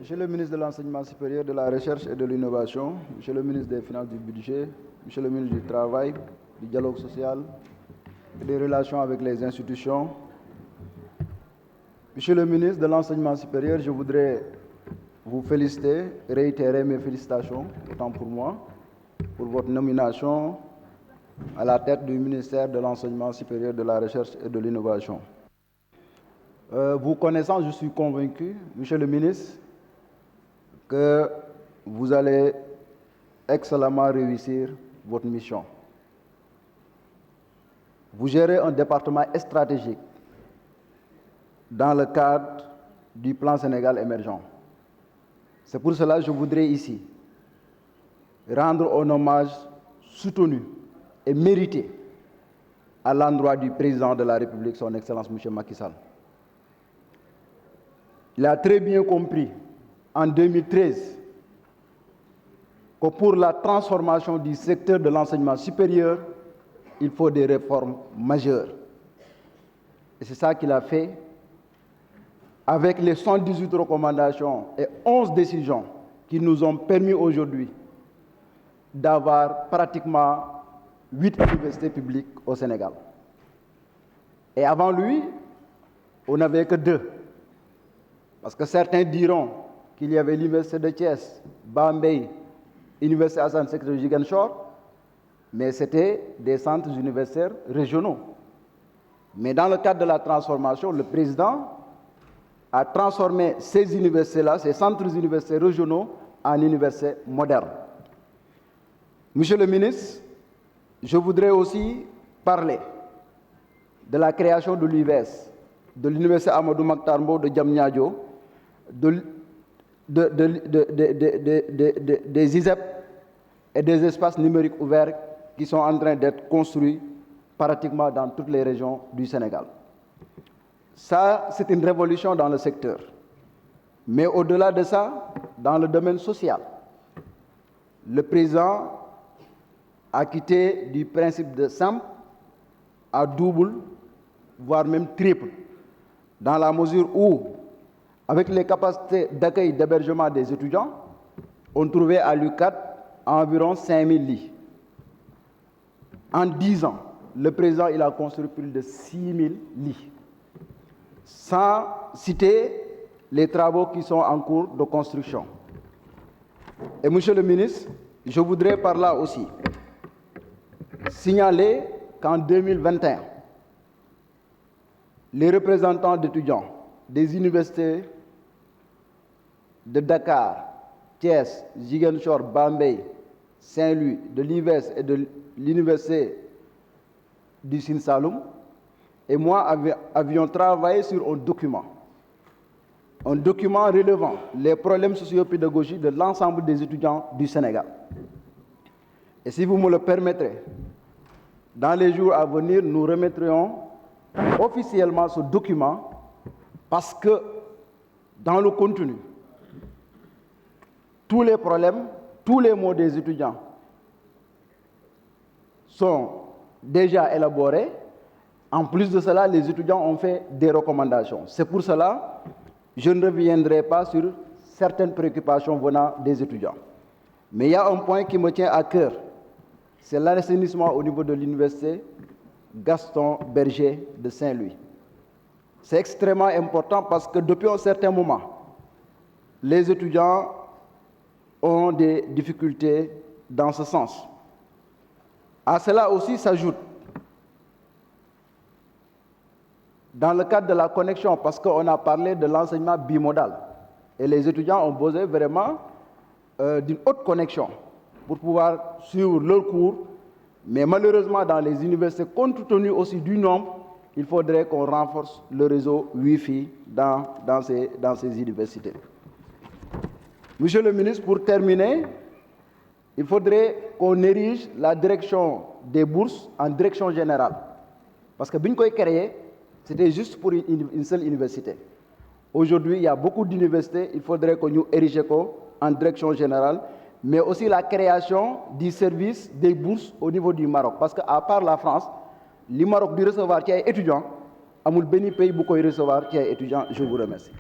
Monsieur le ministre de l'Enseignement supérieur, de la Recherche et de l'Innovation, Monsieur le ministre des Finances du Budget, Monsieur le ministre du Travail, du Dialogue social et des Relations avec les institutions, Monsieur le ministre de l'Enseignement supérieur, je voudrais vous féliciter, réitérer mes félicitations, autant pour moi, pour votre nomination à la tête du ministère de l'Enseignement supérieur, de la Recherche et de l'Innovation. Vous connaissant, je suis convaincu, Monsieur le ministre, que vous allez excellemment réussir votre mission. Vous gérez un département stratégique dans le cadre du plan Sénégal émergent. C'est pour cela que je voudrais ici rendre un hommage soutenu et mérité à l'endroit du président de la République, son Excellence M. Macky Sall. Il a très bien compris en 2013 que pour la transformation du secteur de l'enseignement supérieur, il faut des réformes majeures. Et c'est ça qu'il a fait avec les 118 recommandations et 11 décisions qui nous ont permis aujourd'hui d'avoir pratiquement 8 universités publiques au Sénégal. Et avant lui, on n'avait que 2. Parce que certains diront qu'il y avait l'université de Thiès, Bambey, l'université Hassan Sekh de Ziguinchor, mais c'était des centres universitaires régionaux. Mais dans le cadre de la transformation, le président a transformé ces universités-là, ces centres universitaires régionaux, en universités modernes. Monsieur le ministre, je voudrais aussi parler de la création de l'UVS, de l'université Amadou Mahtar Mbow de Diamniadio, des ISEP et des espaces numériques ouverts qui sont en train d'être construits pratiquement dans toutes les régions du Sénégal. Ça, c'est une révolution dans le secteur. Mais au-delà de ça, dans le domaine social, le président a quitté du principe de simple à double, voire même triple, dans la mesure où, avec les capacités d'accueil et d'hébergement des étudiants, on trouvait à l'UCAD environ 5000 lits. En 10 ans, le président il a construit plus de 6000 lits, sans citer les travaux qui sont en cours de construction. Et Monsieur le ministre, je voudrais par là aussi signaler qu'en 2021, les représentants d'étudiants des universités de Dakar, Thiès, Ziguinchor, Bambey, Saint-Louis, de l'IVES et de l'université du Sine Saloum, et moi avions travaillé sur un document relevant les problèmes socio-pédagogiques de l'ensemble des étudiants du Sénégal. Et si vous me le permettrez, dans les jours à venir, nous remettrons officiellement ce document parce que dans le contenu, tous les problèmes, tous les maux des étudiants sont déjà élaborés. En plus de cela, les étudiants ont fait des recommandations. C'est pour cela que je ne reviendrai pas sur certaines préoccupations venant des étudiants. Mais il y a un point qui me tient à cœur, c'est l'assainissement au niveau de l'université Gaston Berger de Saint-Louis. C'est extrêmement important parce que depuis un certain moment, les étudiants ont des difficultés dans ce sens. À cela aussi s'ajoute, dans le cadre de la connexion, parce qu'on a parlé de l'enseignement bimodal, et les étudiants ont besoin vraiment d'une haute connexion pour pouvoir suivre leurs cours, mais malheureusement dans les universités, compte tenu aussi du nombre, il faudrait qu'on renforce le réseau Wi-Fi dans ces universités. Monsieur le ministre, pour terminer, il faudrait qu'on érige la direction des bourses en direction générale. Parce que bien qu'on ait créé, c'était juste pour une seule université. Aujourd'hui, il y a beaucoup d'universités, il faudrait qu'on nous érige en direction générale, mais aussi la création du service des bourses au niveau du Maroc. Parce qu'à part la France, le Maroc doit recevoir qui est étudiant, amul béni pays beaucoup recevoir qui est étudiant. Je vous remercie.